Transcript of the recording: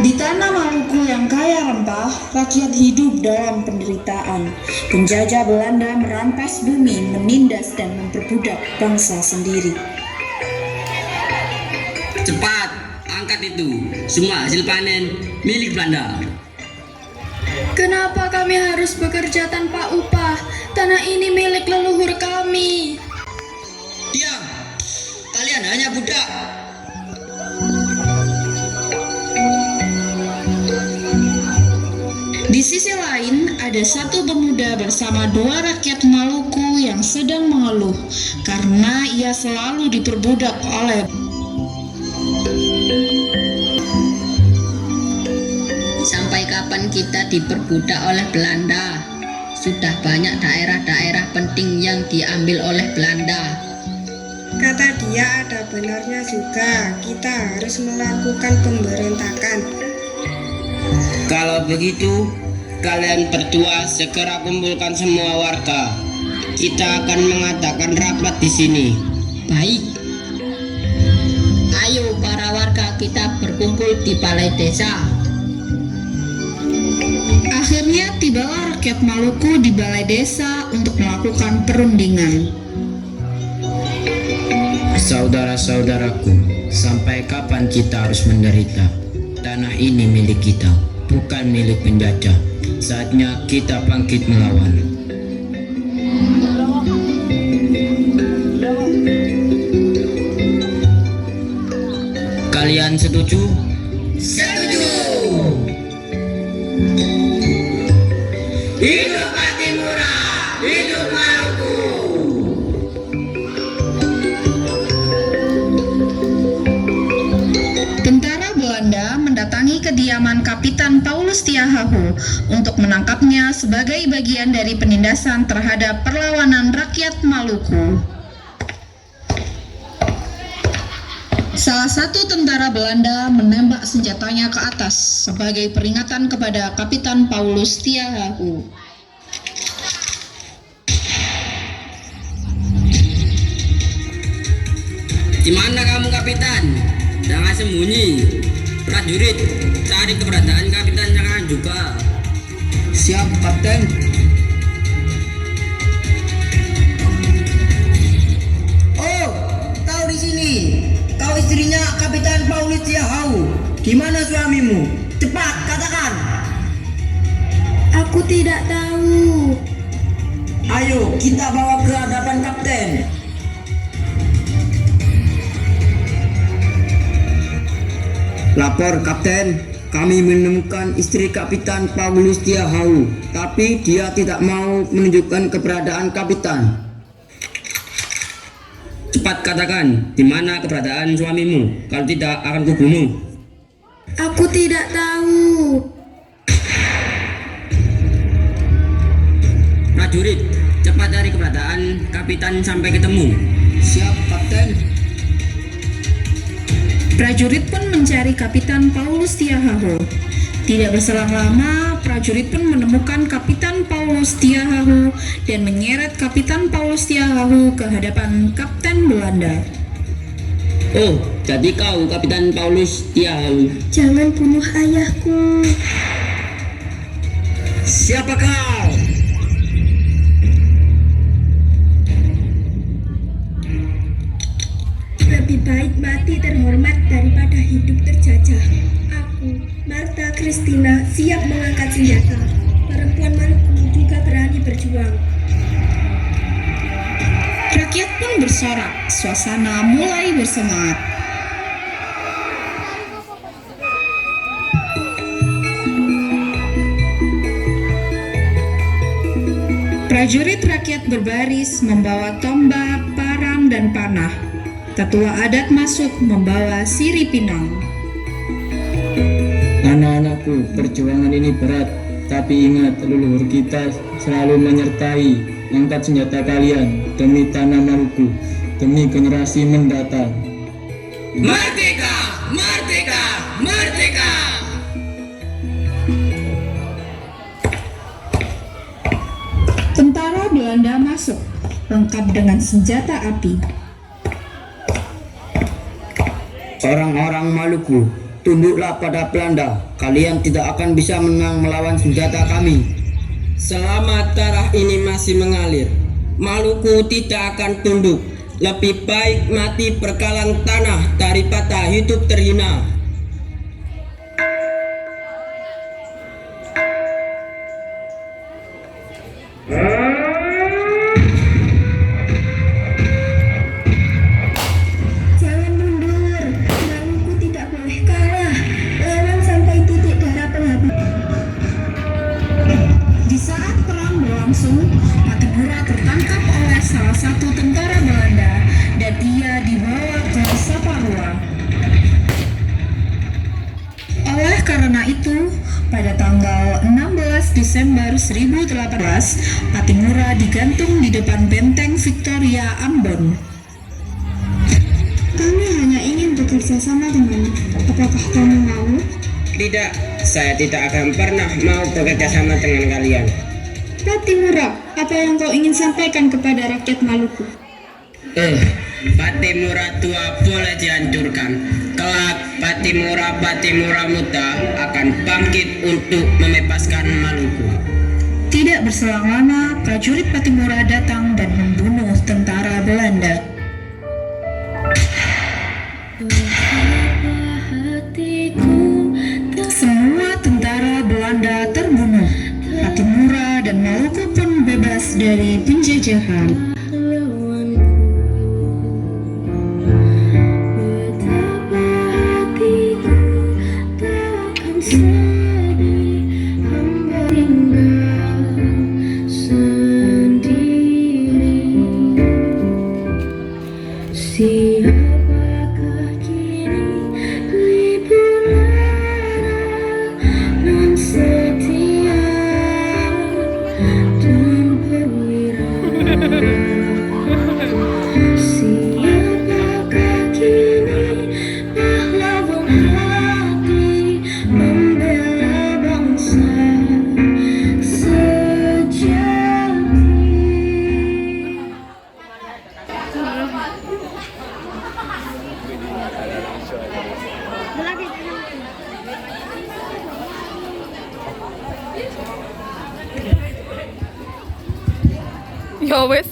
Di tanah Maluku yang kaya rempah, rakyat hidup dalam penderitaan. Penjajah Belanda merampas bumi, menindas dan memperbudak bangsa sendiri. Cepat, angkat itu. Semua hasil panen milik Belanda. Kenapa kami harus bekerja tanpa upah? Tanah ini milik leluhur kami. Diam! Kalian hanya budak. Di sisi lain, ada satu pemuda bersama dua rakyat Maluku yang sedang mengeluh karena ia selalu diperbudak oleh. Sampai kapan kita diperbudak oleh Belanda? Sudah banyak daerah-daerah penting yang diambil oleh Belanda. Kata dia ada benarnya juga, kita harus melakukan pemberontakan. Kalau begitu, kalian berdua segera kumpulkan semua warga. Kita akan mengadakan rapat di sini. Baik. Ayo para warga kita berkumpul di balai desa. Akhirnya tibalah rakyat Maluku di balai desa untuk melakukan perundingan. Saudara-saudaraku, sampai kapan kita harus menderita? Tanah ini milik kita, bukan milik penjajah. Saatnya kita bangkit melawan. Kalian setuju? Setuju! Hidup Patimura! Hidup Maluku! Tentara Belanda mendatangi kediaman Kapitan Paulus Tiahahu untuk menangkapnya sebagai bagian dari penindasan terhadap perlawanan rakyat Maluku. Salah satu tentara Belanda menembak senjatanya ke atas sebagai peringatan kepada Kapitan Paulus Tiahahu. Di mana kamu, Kapitan? Jangan sembunyi. Prajurit, cari keberadaan Kapitan Jangan juga. Siap, Kapten. Oh, kau di sini. Kau istrinya Kapitan Paulus Tiahahu. Di mana suamimu? Cepat katakan. Aku tidak tahu. Ayo kita bawa ke hadapan kapten. Lapor, Kapten. Kami menemukan istri Kapitan Paulus Tiahahu, tapi dia tidak mau menunjukkan keberadaan Kapitan. Cepat katakan, di mana keberadaan suamimu? Kalau tidak, akan kubunuh. Aku tidak tahu. Prajurit, cepat cari keberadaan Kapitan sampai ketemu. Siap, Kapten. Prajurit pun mencari Kapitan Paulus Tiahahu. Tidak berselang lama, prajurit pun menemukan Kapitan Paulus Tiahahu dan menyeret Kapitan Paulus Tiahahu ke hadapan Kapten Belanda. Oh, jadi kau Kapitan Paulus Tiahahu. Jangan bunuh ayahku. Siapa kau? Lebih baik mati terhormat daripada hidup terjajah. Aku, Marta Christina, siap mengangkat senjata. Perempuan Maluku juga berani berjuang. Rakyat pun bersorak, suasana mulai bersemangat. Prajurit rakyat berbaris membawa tombak, parang, dan panah. Tetua adat masuk membawa sirih pinang. Anak-anakku, perjuangan ini berat, tapi ingat leluhur kita selalu menyertai. Angkat senjata kalian demi tanah Maluku, demi generasi mendatang. Merdeka! Merdeka! Merdeka! Tentara Belanda masuk, lengkap dengan senjata api. Orang-orang Maluku, tunduklah pada Belanda. Kalian tidak akan bisa menang melawan senjata kami. Selama darah ini masih mengalir, Maluku tidak akan tunduk. Lebih baik mati berkalang tanah daripada hidup terhina. Jangan mundur, Maluku tidak boleh kalah. Lawan sampai titik darah penghabisan. Di saat perang berlangsung, Patimura tertangkap oleh salah satu tentara Belanda dan ia dibawa ke Saparua. Oleh karena itu, pada tanggal 16 Desember 1018, Patimura digantung di depan benteng Victoria Ambon. Kami hanya ingin bekerja sama denganmu. Apakah kamu mau? Tidak, saya tidak akan pernah mau bekerja sama dengan kalian. Patimura, apa yang kau ingin sampaikan kepada rakyat Maluku? Patimura tua boleh dihancurkan. Kelak Patimura muda akan bangkit untuk membebaskan Maluku. Tidak berselang lama, prajurit Patimura datang dan membunuh tentara Belanda. Semua tentara Belanda terbunuh. Patimura dan Maluku pun bebas dari penjajahan. Siapakah kini libur lara nan setia dan perwira? Siapakah kini pahlawan hati membela bangsa sejati? Ya wes.